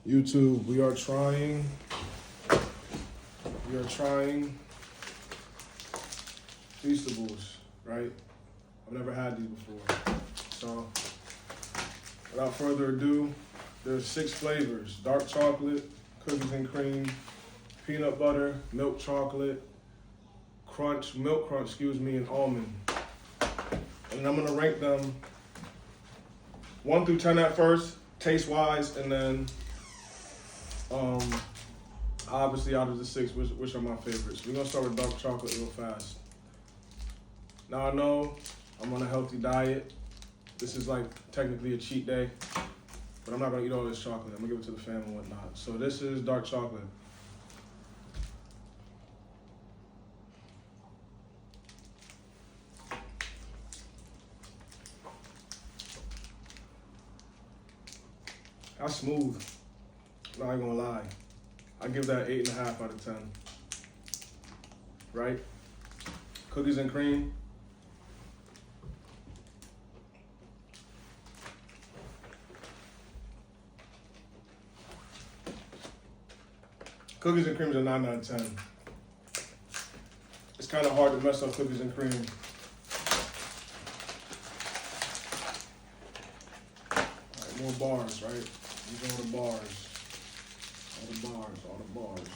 YouTube, we are trying Feastables, right? I've never had these before. So, without further ado, there's 6 flavors: dark chocolate, cookies and cream, peanut butter, milk chocolate, milk crunch, and almond. And I'm gonna rank them 1 through 10 at first, taste-wise, and then obviously out of the 6, which are my favorites. We're gonna start with dark chocolate real fast. Now I know I'm on a healthy diet. This is like technically a cheat day, but I'm not gonna eat all this chocolate. I'm gonna give it to the fam and whatnot. So this is dark chocolate. That's smooth. Not even gonna lie. I give that 8.5 out of 10. Right? Cookies and cream. Cookies and cream is a 9 out of 10. It's kind of hard to mess up cookies and cream. All right, more bars, right? These are all the bars. All the bars.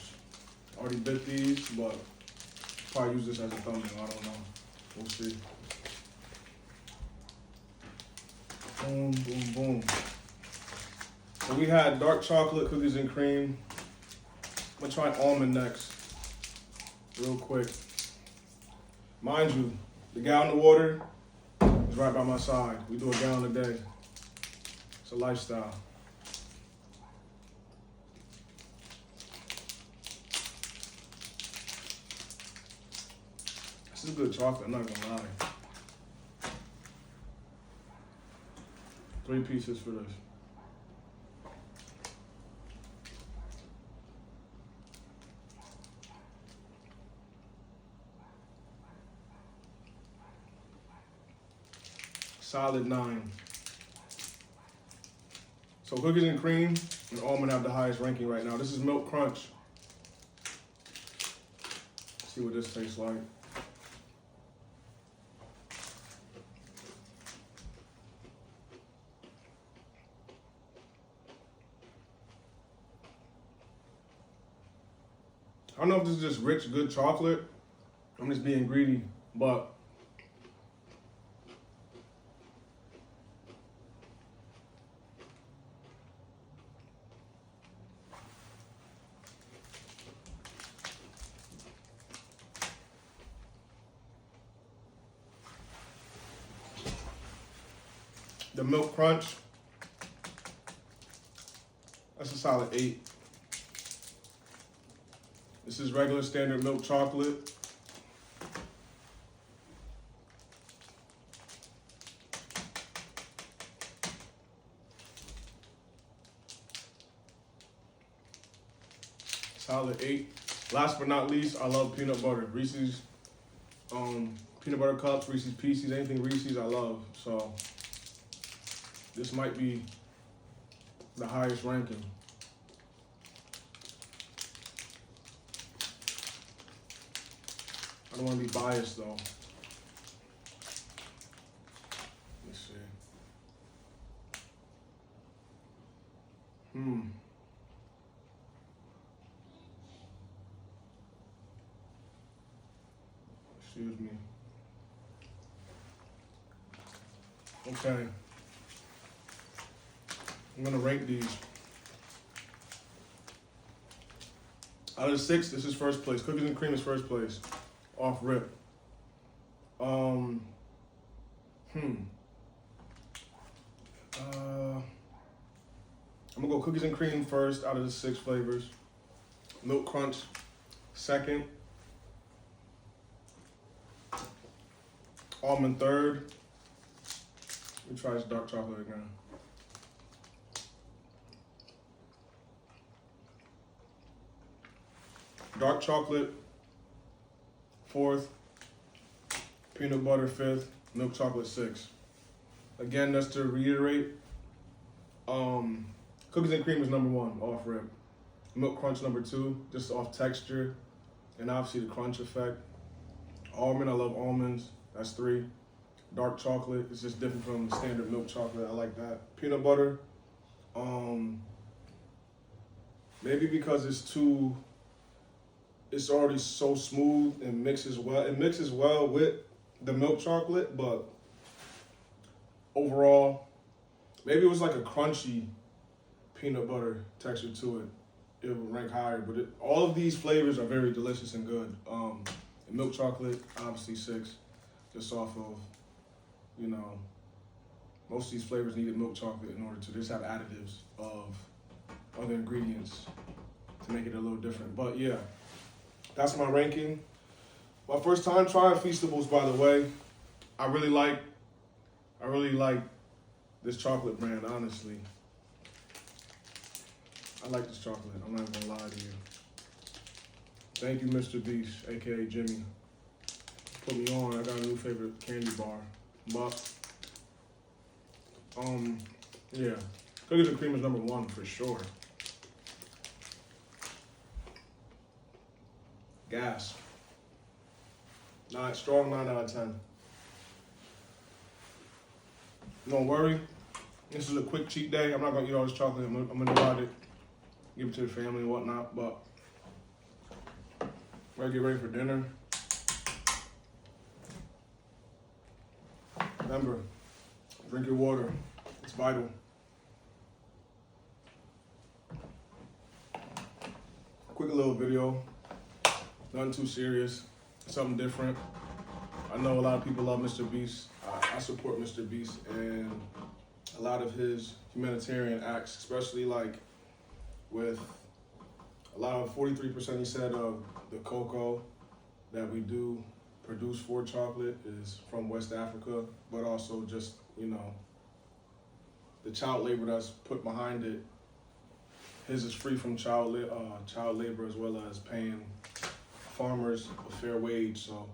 Already bit these, but probably use this as a thumbnail. I don't know. We'll see. Boom, boom, boom. So we had dark chocolate, cookies and cream. I'm gonna try almond next, real quick. Mind you, the gallon of water is right by my side. We do a gallon a day. It's a lifestyle. This is good chocolate, I'm not gonna lie. 3 pieces for this. Solid 9. So cookies and cream and almond have the highest ranking right now. This is milk crunch. Let's see what this tastes like. I don't know if this is just rich, good chocolate. I'm just being greedy, but the milk crunch, that's a solid 8. This is regular standard milk chocolate. Solid 8. Last but not least, I love peanut butter. Reese's peanut butter cups, Reese's Pieces, anything Reese's I love. So this might be the highest ranking. I don't want to be biased though. Let's see. Excuse me. Okay. I'm gonna rank these. Out of the 6, this is first place. Cookies and cream is first place. Off rip. I'm gonna go cookies and cream first out of the 6 flavors. Milk crunch second. Almond third. Let me try this dark chocolate again. Dark chocolate 4th, peanut butter 5th, milk chocolate 6th. Again, just to reiterate, Cookies and cream is number 1 off rip. Milk crunch number 2, just off texture and obviously the crunch effect. Almond, I love almonds. That's 3. Dark chocolate, it's just different from the standard milk chocolate. I like that. Peanut butter, maybe because it's already so smooth and mixes well. It mixes well with the milk chocolate, but overall, maybe it was like a crunchy peanut butter texture to it. It would rank higher, but all of these flavors are very delicious and good. The milk chocolate, obviously 6, just off of, you know, most of these flavors needed milk chocolate in order to just have additives of other ingredients to make it a little different. But yeah, that's my ranking. My first time trying Feastables, by the way. I really like this chocolate brand, honestly. I like this chocolate, I'm not gonna lie to you. Thank you, Mr. Beast, aka Jimmy. Put me on, I got a new favorite candy bar. But yeah. Cookies and cream is number 1 for sure. Gas. Strong 9 out of 10. Don't worry. This is a quick cheat day. I'm not gonna eat all this chocolate. I'm gonna divide it, give it to the family and whatnot. But we're gonna get ready for dinner. Remember, drink your water. It's vital. Quick little video. Nothing too serious. Something different. I know a lot of people love Mr. Beast. I support Mr. Beast and a lot of his humanitarian acts, especially like with a lot of 43% he said of the cocoa that we do produce for chocolate is from West Africa, but also just, you know, the child labor that's put behind it. His is free from child labor as well as paying farmers a fair wage. So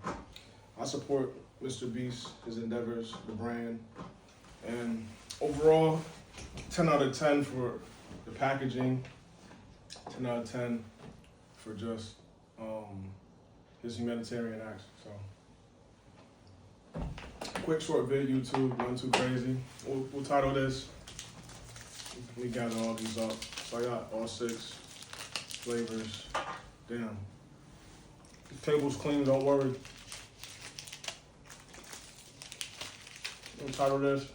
I support Mr. Beast, his endeavors, the brand, and overall 10 out of 10 for the packaging, 10 out of 10 for just his humanitarian acts. So quick short vid, YouTube, nothing too crazy. We'll title this, we gather all these up. So I got all 6 flavors. Damn. The table's clean, don't worry. We'll title this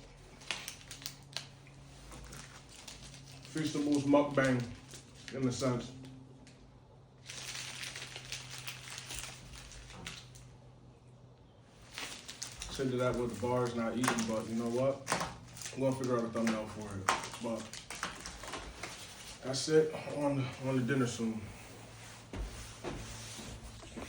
Feastables Mukbang, in a sense. Said to that with the bars not eating, but you know what? I'm gonna figure out a thumbnail for it. But that's it on the dinner soon.